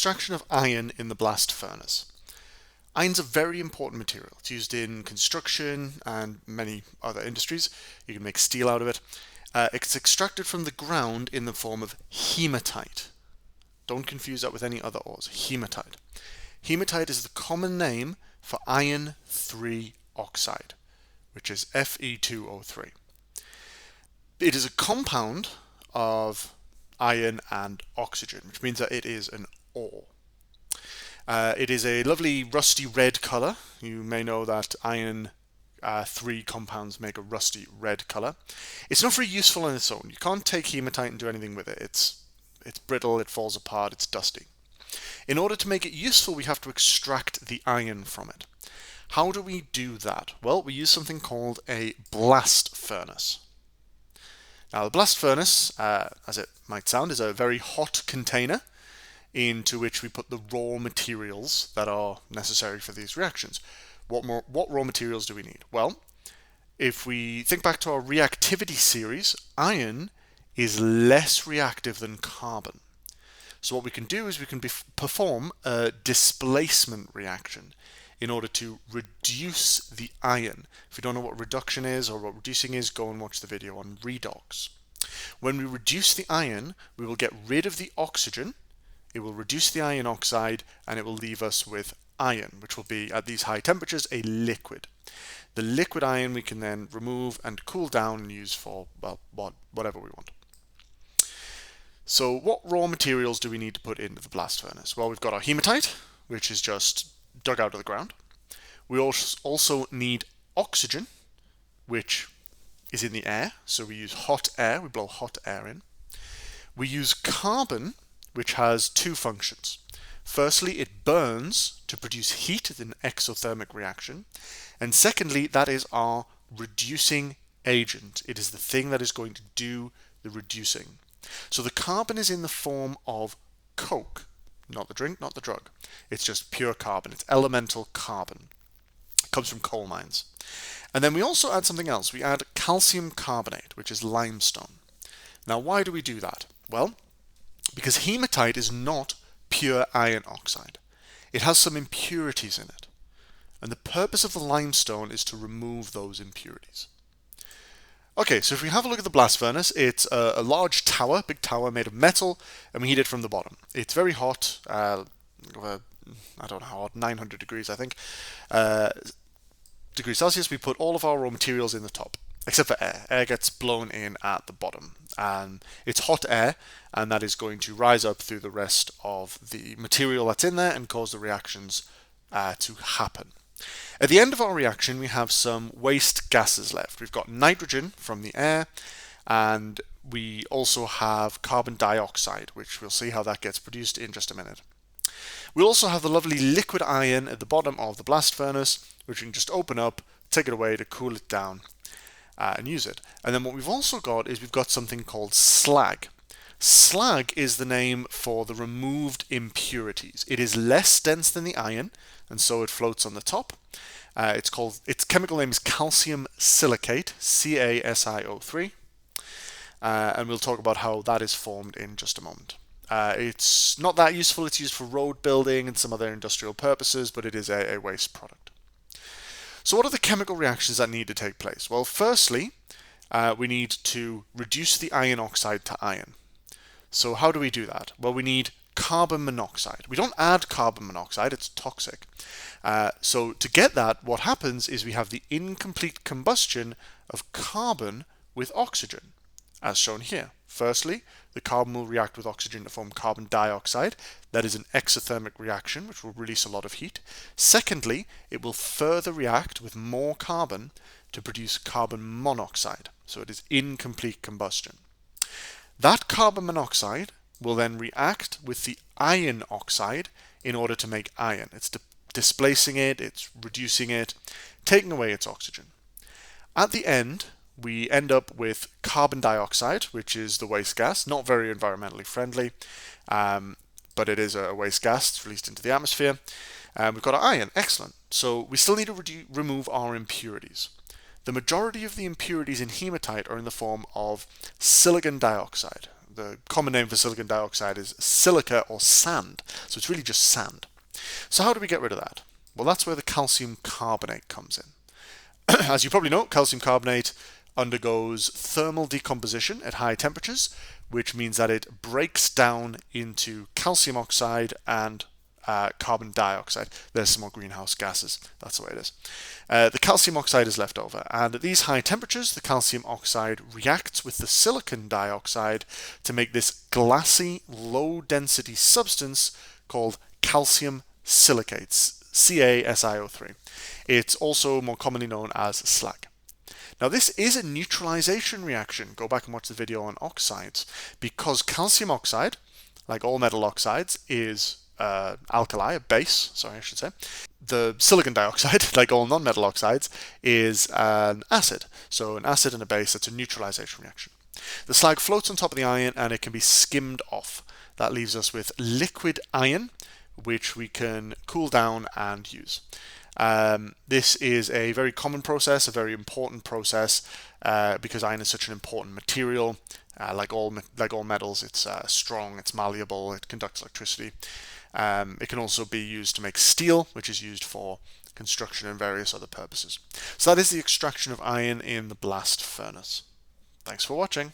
extraction of iron in the blast furnace. Iron's a very important material. It's used in construction and many other industries. You can make steel out of it. It's extracted from the ground in the form of hematite. Don't confuse that with any other ores. Hematite. Hematite is the common name for iron 3 oxide, which is Fe2O3. It is a compound of iron and oxygen, which means that it is an ore. It is a lovely rusty red color. You may know that iron 3 compounds make a rusty red color. It's not very useful on its own. You can't take hematite and do anything with it. It's brittle, it falls apart, it's dusty. In order to make it useful, we have to extract the iron from it. How do we do that? Well, we use something called a blast furnace. Now, the blast furnace, as it might sound, is a very hot container into which we put the raw materials that are necessary for these reactions. What raw materials do we need? Well, if we think back to our reactivity series, iron is less reactive than carbon. So what we can do is we can perform a displacement reaction in order to reduce the iron. If you don't know what reduction is or what reducing is, go and watch the video on redox. When we reduce the iron, we will get rid of the oxygen, it will reduce the iron oxide, and it will leave us with iron, which will be, at these high temperatures, a liquid. The liquid iron we can then remove and cool down and use for, well, whatever we want. So what raw materials do we need to put into the blast furnace? Well, we've got our hematite, which is just dug out of the ground. We also need oxygen, which is in the air. So we use hot air, we blow hot air in. We use carbon, which has two functions. Firstly, it burns to produce heat in an exothermic reaction. And secondly, that is our reducing agent. It is the thing that is going to do the reducing. So the carbon is in the form of coke, not the drink, not the drug. It's just pure carbon. It's elemental carbon. It comes from coal mines. And then we also add something else. We add calcium carbonate, which is limestone. Now, why do we do that? Well, because hematite is not pure iron oxide. It has some impurities in it. And the purpose of the limestone is to remove those impurities. Okay, so if we have a look at the blast furnace, it's a large tower, big tower made of metal, and we heat it from the bottom. It's very hot, I don't know how hot, 900 degrees I think, degrees Celsius. We put all of our raw materials in the top, except for air. Air gets blown in at the bottom, and it's hot air, and that is going to rise up through the rest of the material that's in there and cause the reactions to happen. At the end of our reaction, we have some waste gases left. We've got nitrogen from the air, and we also have carbon dioxide, which we'll see how that gets produced in just a minute. We also have the lovely liquid iron at the bottom of the blast furnace, which we can just open up, take it away to cool it down, and use it. And then what we've also got is we've got something called slag. Slag is the name for the removed impurities. It is less dense than the iron, and so it floats on the top. Its chemical name is calcium silicate, CaSiO3, and we'll talk about how that is formed in just a moment. It's not that useful. It's used for road building and some other industrial purposes, but it is a waste product. So what are the chemical reactions that need to take place? Well, firstly, we need to reduce the iron oxide to iron. So how do we do that? Well, we need carbon monoxide. We don't add carbon monoxide, it's toxic. So to get that, what happens is we have the incomplete combustion of carbon with oxygen, as shown here. Firstly, the carbon will react with oxygen to form carbon dioxide. That is an exothermic reaction, which will release a lot of heat. Secondly, it will further react with more carbon to produce carbon monoxide. So it is incomplete combustion. That carbon monoxide will then react with the iron oxide in order to make iron. It's displacing it, it's reducing it, taking away its oxygen. At the end, we end up with carbon dioxide, which is the waste gas, not very environmentally friendly, but it is a waste gas. It's released into the atmosphere. We've got our iron, excellent. So we still need to remove our impurities. The majority of the impurities in hematite are in the form of silicon dioxide. the common name for silicon dioxide is silica or sand. So it's really just sand. So how do we get rid of that? Well, that's where the calcium carbonate comes in. As you probably know, calcium carbonate undergoes thermal decomposition at high temperatures, which means that it breaks down into calcium oxide and carbon dioxide. There's some more greenhouse gases. That's the way it is. The calcium oxide is left over, and at these high temperatures, the calcium oxide reacts with the silicon dioxide to make this glassy, low-density substance called calcium silicates, CaSiO3. It's also more commonly known as slag. Now this is a neutralization reaction. Go back and watch the video on oxides, because calcium oxide, like all metal oxides, is alkali, a base, sorry I should say. The silicon dioxide, like all non-metal oxides, is an acid. So an acid and a base, that's a neutralization reaction. The slag floats on top of the iron and it can be skimmed off. That leaves us with liquid iron, which we can cool down and use. This is a very common process, a very important process, because iron is such an important material. Like all metals, it's strong, it's malleable, it conducts electricity. It can also be used to make steel, which is used for construction and various other purposes. So that is the extraction of iron in the blast furnace. Thanks for watching.